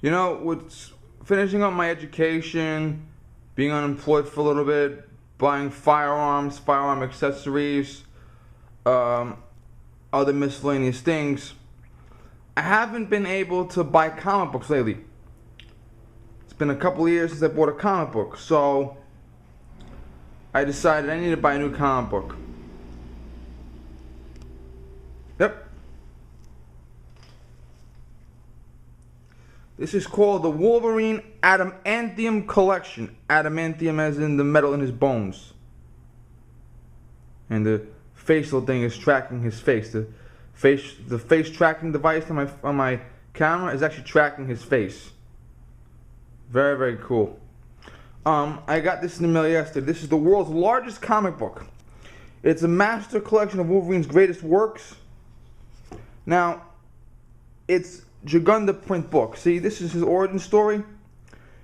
You know, with finishing up my education, being unemployed for a little bit, buying firearms, firearm accessories, other miscellaneous things, I haven't been able to buy comic books lately. It's been a couple of years since I bought a comic book, so I decided I need to buy a new comic book. Yep. This is called the Wolverine Adamantium Collection. Adamantium as in the metal in his bones. And the facial thing is tracking his face. The face tracking device on my camera is actually tracking his face. Very, very cool. I got this in the mail yesterday. This is the world's largest comic book. It's a master collection of Wolverine's greatest works. Now, it's Gigunda print book. See, this is his origin story.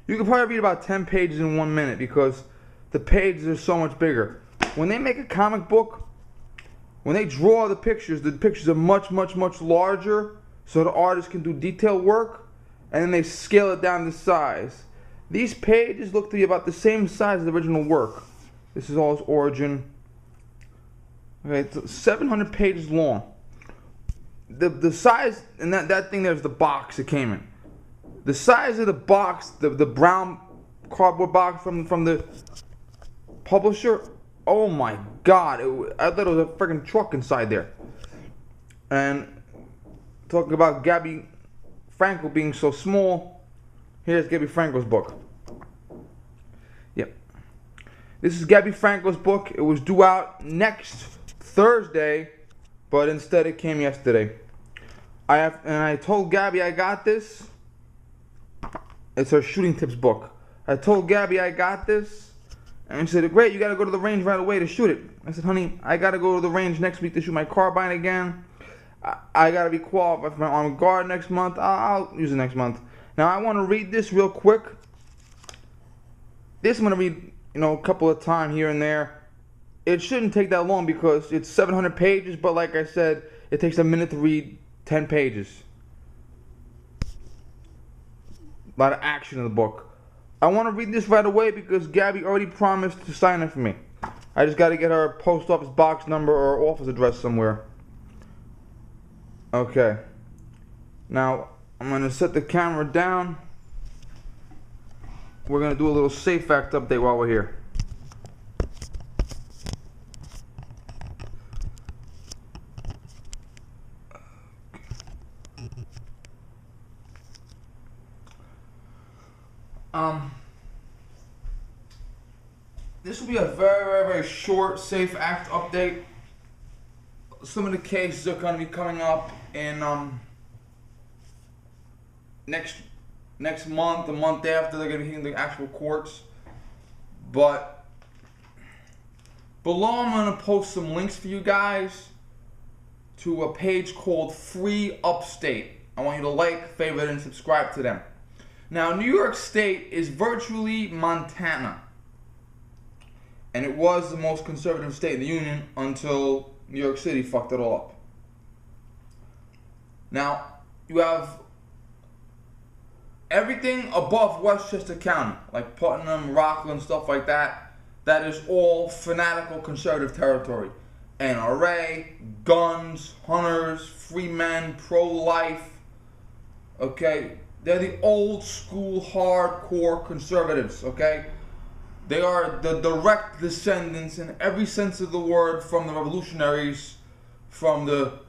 You can probably read about 10 pages in 1 minute because the pages are so much bigger. When they make a comic book, when they draw the pictures are much, much, much larger so the artist can do detailed work, and then they scale it down to size. These pages look to be about the same size as the original work. This is all his origin. Okay, it's 700 pages long. The size, and that thing there's the box it came in. The size of the box, the brown cardboard box from the publisher, oh my god, I thought it was a freaking truck inside there. And talking about Gabby Franco being so small, here's Gabby Franco's book. Yep. This is Gabby Franco's book. It was due out next Thursday, but instead it came yesterday. I told Gabby I got this. It's her shooting tips book. I told Gabby I got this, and she said, "Great, you gotta go to the range right away to shoot it." I said, "Honey, I gotta go to the range next week to shoot my carbine again. I gotta be qualified for my armed guard next month. I'll use it next month." Now I want to read this real quick. This I'm gonna read, a couple of times here and there. It shouldn't take that long because it's 700 pages, but like I said, it takes a minute to read 10 pages. A lot of action in the book. I want to read this right away because Gabby already promised to sign it for me. I just got to get her post office box number or office address somewhere. Okay. Now, I'm going to set the camera down. We're going to do a little Safe Act update while we're here. This will be a very, very, very short Safe Act update. Some of the cases are going to be coming up in next month, the month after. They're going to be hitting the actual courts. But below, I'm going to post some links for you guys to a page called Free Upstate. I want you to like, favorite, and subscribe to them. Now, New York State is virtually Montana. And it was the most conservative state in the union until New York City fucked it all up. Now, you have everything above Westchester County, like Putnam, Rockland, stuff like that. That is all fanatical conservative territory. NRA, guns, hunters, free men, pro-life. Okay? They're the old school hardcore conservatives, okay? They are the direct descendants in every sense of the word from the revolutionaries, from the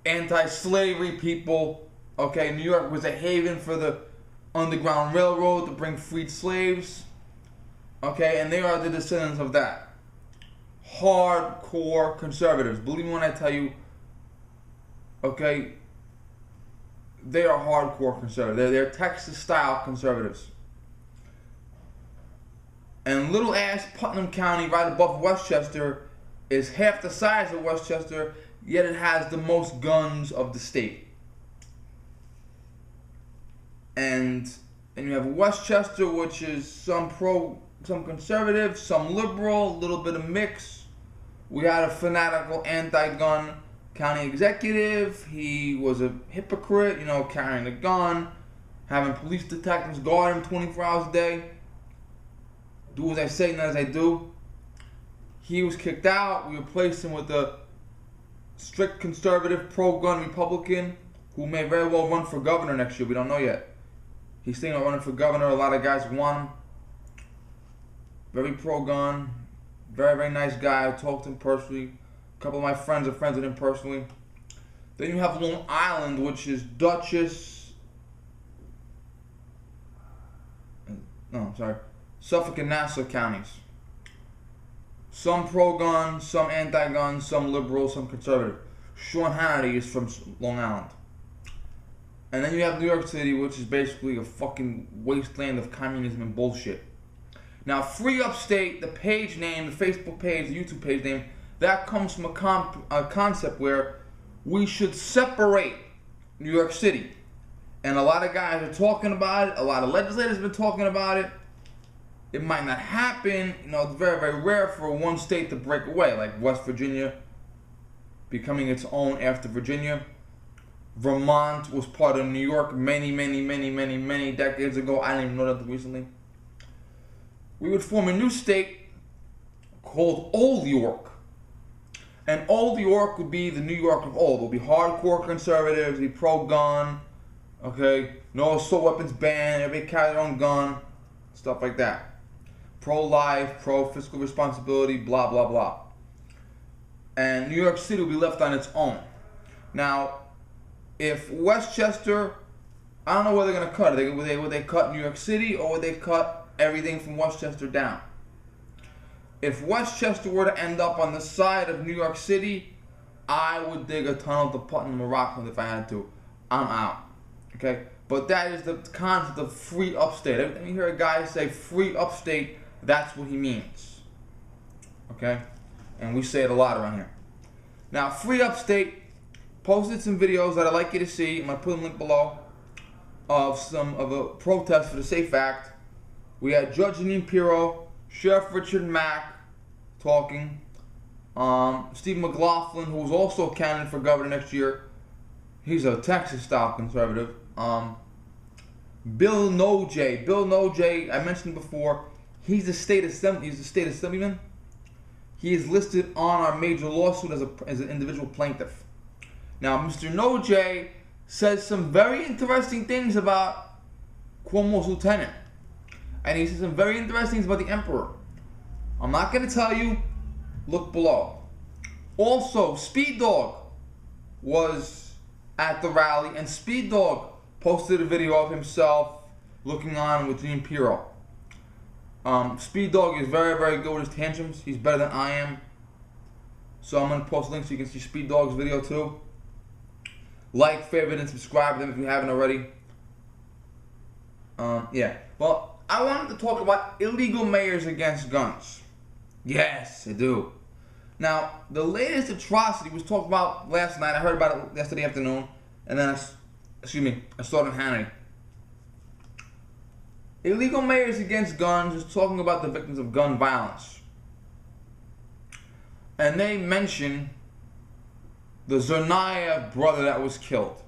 anti-slavery people. Okay, New York was a haven for the Underground Railroad to bring freed slaves. Okay, and they are the descendants of that. Hardcore conservatives. Believe me when I tell you, okay, they are hardcore conservatives. They're Texas-style conservatives. And little ass Putnam County, right above Westchester, is half the size of Westchester, yet it has the most guns of the state. And then you have Westchester, which is some conservative, some liberal, a little bit of mix. We had a fanatical anti-gun county executive. He was a hypocrite, carrying a gun. having police detectives guard him 24 hours a day, do as I say, not as I do. He was kicked out. We replaced him with a strict conservative, pro-gun Republican who may very well run for governor next year. We don't know yet. He's thinking about running for governor. A lot of guys want him. Very pro-gun. Very, very nice guy. I talked to him personally. A couple of my friends are friends with him personally. Then you have Long Island, which is Suffolk and Nassau counties. Some pro-gun, some anti-gun, some liberal, some conservative. Sean Hannity is from Long Island. And then you have New York City, which is basically a fucking wasteland of communism and bullshit. Now, Free Upstate, the page name, the Facebook page, the YouTube page name, that comes from a concept where we should separate New York City. And a lot of guys are talking about it. A lot of legislators have been talking about it. It might not happen. You know, it's very, very rare for one state to break away, like West Virginia becoming its own after Virginia. Vermont was part of New York many decades ago. I didn't even know that recently. We would form a new state called Old York. And Old York would be the New York of old. It would be hardcore conservatives, be pro-gun, okay? No assault weapons ban, everybody carry their own gun, stuff like that. Pro-life, pro-fiscal responsibility, blah, blah, blah. And New York City will be left on its own. Now, if Westchester, I don't know where they're going to cut it. Would they cut New York City, or would they cut everything from Westchester down? If Westchester were to end up on the side of New York City, I would dig a tunnel to Putnam or Rockland if I had to. I'm out. Okay? But that is the concept of free upstate. Every time you hear a guy say free upstate, that's what he means. Okay? And we say it a lot around here. Now, free upstate posted some videos that I'd like you to see. I'm going to put a link below of a protest for the SAFE Act. We had Judge Janine Pirro, Sheriff Richard Mack talking, Steve McLaughlin, who was also a candidate for governor next year. He's a Texas-style conservative. Bill Nojay. Bill Nojay, I mentioned before, he's a state assemblyman. He is listed on our major lawsuit as an individual plaintiff. Now, Mr. Nojay says some very interesting things about Cuomo's lieutenant. And he says some very interesting things about the emperor. I'm not going to tell you. Look below. Also, Speed Dog was at the rally, and Speed Dog posted a video of himself looking on with Janine Pirro. Speed Dog is very, very good with his tantrums. He's better than I am. So I'm going to post links so you can see Speed Dog's video too. Like, favorite, and subscribe to them if you haven't already. Yeah. Well, I wanted to talk about illegal mayors against guns. Yes, I do. Now, the latest atrocity was talked about last night. I heard about it yesterday afternoon. And then, I saw it on Hannity. Illegal mayors against guns is talking about the victims of gun violence. And they mention the Zerniah brother that was killed.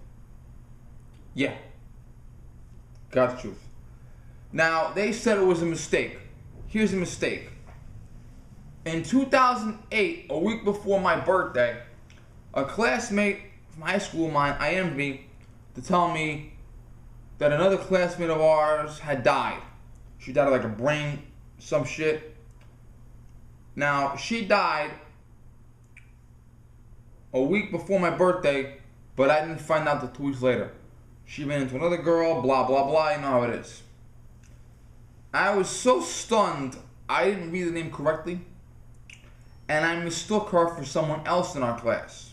Yeah. God's truth. Now, they said it was a mistake. Here's a mistake. In 2008, a week before my birthday, a classmate from high school of mine IM'd me to tell me that another classmate of ours had died. She died of like a brain, some shit. Now, she died a week before my birthday, but I didn't find out until 2 weeks later. She ran into another girl, blah, blah, blah. You know how it is. I was so stunned, I didn't read the name correctly, and I mistook her for someone else in our class.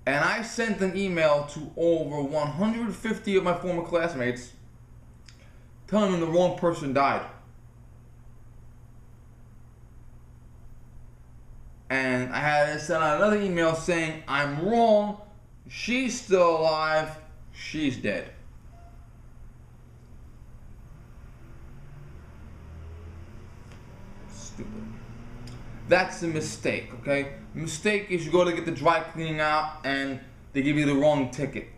And I sent an email to over 150 of my former classmates telling them the wrong person died. And I had to send out another email saying, I'm wrong, she's still alive, she's dead. Stupid. That's a mistake, okay? Mistake is you go to get the dry cleaning out and they give you the wrong ticket.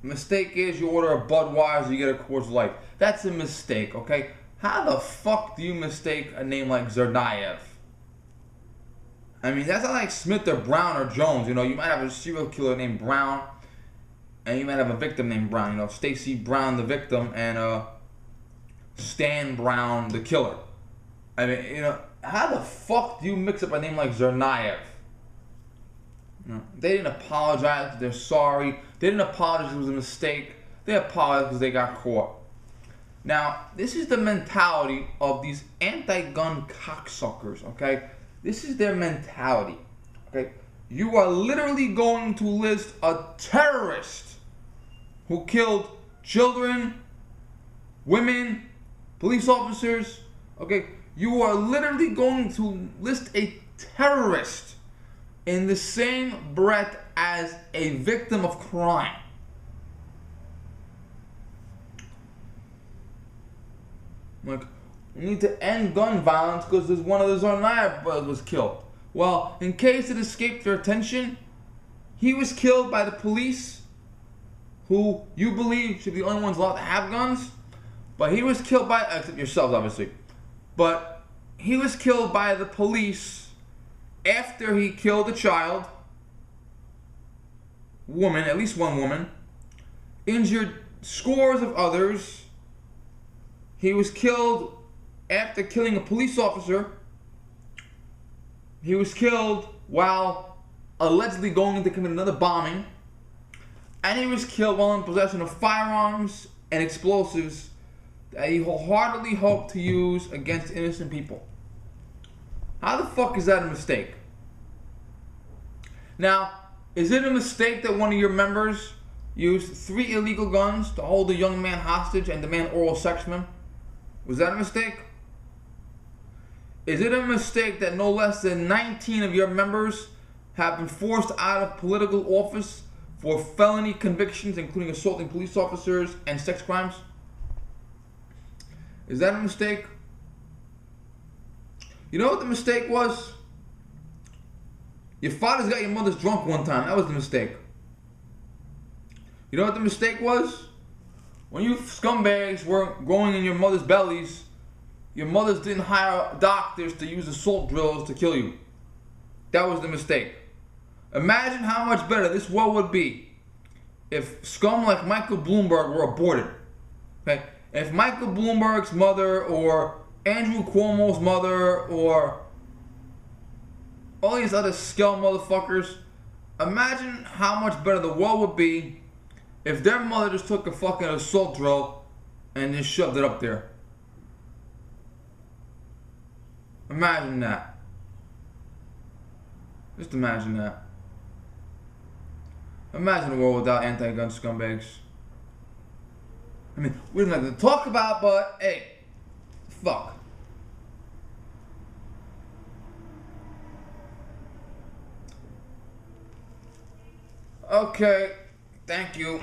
The mistake is you order a Budweiser, you get a Coors Light. That's a mistake, okay? How the fuck do you mistake a name like Tsarnaev? I mean, that's not like Smith or Brown or Jones. You know, you might have a serial killer named Brown, and you might have a victim named Brown. You know, Stacy Brown, the victim, and Stan Brown, the killer. I mean, you know, how the fuck do you mix up a name like Tsarnaev? No, they didn't apologize. They're sorry. They didn't apologize. It was a mistake. They apologized because they got caught. Now, this is the mentality of these anti-gun cocksuckers, okay? This is their mentality, okay? You are literally going to list a terrorist who killed children, women, police officers, okay? You are literally going to list a terrorist in the same breath as a victim of crime. Like, we need to end gun violence because there's one of the Tsarnaev brothers was killed. Well, in case it escaped your attention, he was killed by the police, who you believe should be the only ones allowed to have guns, but he was killed by, except yourselves obviously, but he was killed by the police after he killed a child, woman, at least one woman, injured scores of others. He was killed after killing a police officer. He was killed while allegedly going to commit another bombing. And he was killed while in possession of firearms and explosives that he wholeheartedly hoped to use against innocent people. How the fuck is that a mistake? Now, is it a mistake that one of your members used 3 illegal guns to hold a young man hostage and demand oral sex from him? Was that a mistake? Is it a mistake that no less than 19 of your members have been forced out of political office for felony convictions, including assaulting police officers and sex crimes? Is that a mistake? You know what the mistake was? Your fathers got your mothers drunk one time. That was the mistake. You know what the mistake was? When you scumbags were growing in your mother's bellies, your mothers didn't hire doctors to use assault drills to kill you. That was the mistake. Imagine how much better this world would be if scum like Michael Bloomberg were aborted. Okay? If Michael Bloomberg's mother or Andrew Cuomo's mother or all these other scum motherfuckers, imagine how much better the world would be if their mother just took a fucking assault drill and just shoved it up there. Imagine that. Just imagine that. Imagine a world without anti-gun scumbags. I mean, we don't have to talk about, but hey, fuck. Okay, thank you.